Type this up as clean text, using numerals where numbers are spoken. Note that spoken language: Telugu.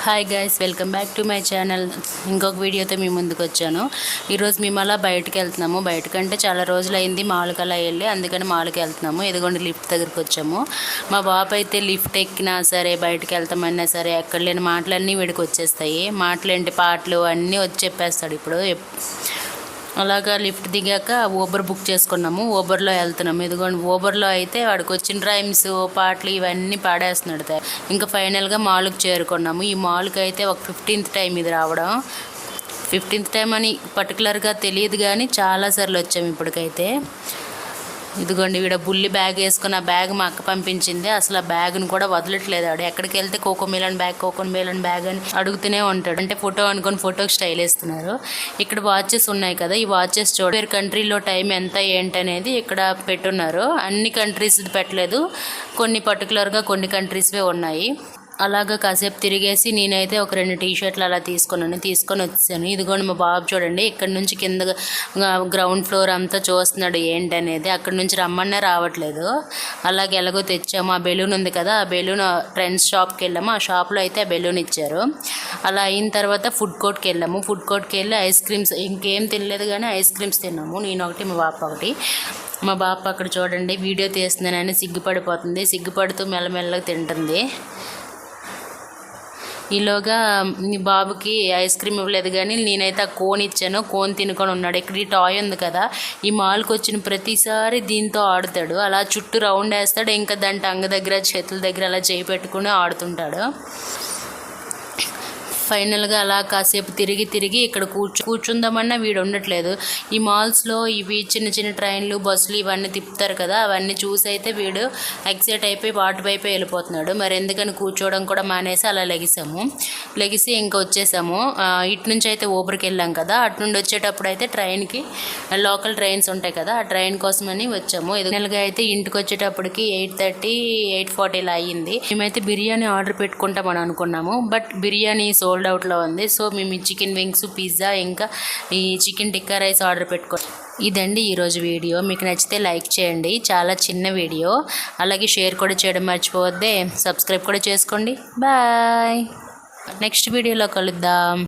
Hi guys, welcome back to my channel. ఇంకొక వీడియోతో మీ ముందుకు వచ్చాను. ఈరోజు మేము అలా బయటకు వెళ్తున్నాము. బయటకంటే చాలా రోజులు అయింది మాల్కి అలా వెళ్ళి, అందుకని మాల్కి వెళ్తున్నాము. ఇదిగోండి లిఫ్ట్ దగ్గరికి వచ్చాము. మా బాబు అయితే లిఫ్ట్ ఎక్కినా సరే, బయటకు వెళ్తామన్నా సరే, ఎక్కడ లేని మాటలన్నీ వీడికి వచ్చేస్తాయి. మాటలేంటి పాటలు అన్నీ వచ్చి చెప్పేస్తాడు ఇప్పుడు. అలాగా లిఫ్ట్ దిగాక ఊబర్ బుక్ చేసుకున్నాము. ఊబర్లో వెళ్తున్నాము. ఇదిగోండి ఊబర్లో అయితే వాడికి వచ్చిన రైమ్స్ పాటలు ఇవన్నీ పాడేస్తున్నాడు. ఇంకా ఫైనల్గా మాల్కి చేరుకున్నాము. ఈ మాల్కి అయితే ఒక 15th టైం ఇది రావడం. 15th టైం అని పర్టికులర్గా తెలియదు కానీ చాలాసార్లు వచ్చాము ఇప్పటికైతే. ఇదిగోండి వీడ బుల్లి బ్యాగ్ వేసుకుని ఆ బ్యాగ్ మా అక్క పంపించింది. అసలు ఆ బ్యాగ్ను కూడా వదలట్లేదు. ఆడు ఎక్కడికి వెళ్తే కోకోమిలన్ బ్యాగ్ అని అడుగుతూనే ఉంటాడు. అంటే ఫోటో అనుకొని ఫోటోకి స్టైల్ వేస్తున్నారు. ఇక్కడ వాచెస్ ఉన్నాయి కదా, ఈ వాచెస్ చూడ వేరే కంట్రీలో టైం ఎంత ఏంటనేది ఇక్కడ పెట్టున్నారు. అన్ని కంట్రీస్ పెట్టలేదు, కొన్ని పర్టికులర్గా కొన్ని కంట్రీస్వే ఉన్నాయి. అలాగా కాసేపు తిరిగేసి నేనైతే ఒక 2 టీ-షర్ట్లు అలా తీసుకొని వచ్చాను. ఇదిగోండి మా బాబు చూడండి, ఇక్కడ నుంచి కింద గ్రౌండ్ ఫ్లోర్ అంతా చూస్తున్నాడు ఏంటనేది. అక్కడ నుంచి రమ్మన్నా రావట్లేదు. అలాగే ఎలాగో తెచ్చాము. ఆ బెలూన్ ఉంది కదా, ఆ బెలూన్ ట్రెండ్స్ షాప్కి వెళ్ళాము. ఆ షాప్లో అయితే ఆ బెలూన్ ఇచ్చారు. అలా అయిన తర్వాత ఫుడ్ కోర్ట్కి వెళ్ళాము. ఫుడ్ కోర్ట్కి వెళ్ళి ఐస్ క్రీమ్స్ ఇంకేం తినలేదు కానీ ఐస్ క్రీమ్స్ తిన్నాము. నేను ఒకటి, మా బాప ఒకటి. మా బాప అక్కడ చూడండి వీడియో తీస్తున్నానని సిగ్గుపడిపోతుంది. సిగ్గుపడుతూ మెల్లమెల్లగా తింటుంది. ఈలోగా మీ బాబుకి ఐస్ క్రీమ్ ఇవ్వలేదు కానీ నేనైతే ఆ కోన్ ఇచ్చాను. కోన్ తినుకొని ఉన్నాడు. ఇక్కడ ఈ టాయ్ ఉంది కదా, ఈ మాల్కి వచ్చిన ప్రతిసారి దీంతో ఆడుతాడు. అలా చుట్టూ రౌండ్ వేస్తాడు. ఇంకా దాని టంగ దగ్గర చేతుల దగ్గర అలా చేయి పెట్టుకుని ఆడుతుంటాడు. ఫైనల్గా అలా కాసేపు తిరిగి ఇక్కడ కూర్చుందామన్నా వీడు ఉండట్లేదు. ఈ మాల్స్లో ఇవి చిన్న చిన్న ట్రైన్లు, బస్సులు ఇవన్నీ తిప్పుతారు కదా, అవన్నీ చూసి అయితే వీడు ఎక్సైట్ అయిపోయి వాటి వైపే వెళ్ళిపోతున్నాడు. మరి ఎందుకని కూర్చోవడం కూడా మానేసి అలా లెగిసి ఇంకా వచ్చేసాము. ఇటు నుంచి అయితే ఊబర్కి వెళ్ళాం కదా, అటు నుండి వచ్చేటప్పుడు అయితే ట్రైన్కి లోకల్ ట్రైన్స్ ఉంటాయి కదా, ఆ ట్రైన్ కోసమని వచ్చాము. ఫైనల్గా అయితే ఇంటికి వచ్చేటప్పటికి 8:30, 8:40 ఇలా అయ్యింది. మేమైతే బిర్యానీ ఆర్డర్ పెట్టుకుంటామని అనుకున్నాము. బట్ బిర్యానీ సోల్డ్ అవుట్లో ఉంది. సో మేము చికెన్ వింగ్స్, పిజ్జా, ఇంకా ఈ చికెన్ టిక్కా రైస్ ఆర్డర్ పెట్టుకోండి. ఇదండి ఈరోజు వీడియో. మీకు నచ్చితే లైక్ చేయండి, చాలా చిన్న వీడియో. అలాగే షేర్ కూడా చేయడం మర్చిపోవద్దే. సబ్స్క్రైబ్ కూడా చేసుకోండి. బాయ్, నెక్స్ట్ వీడియోలో కలుద్దాం.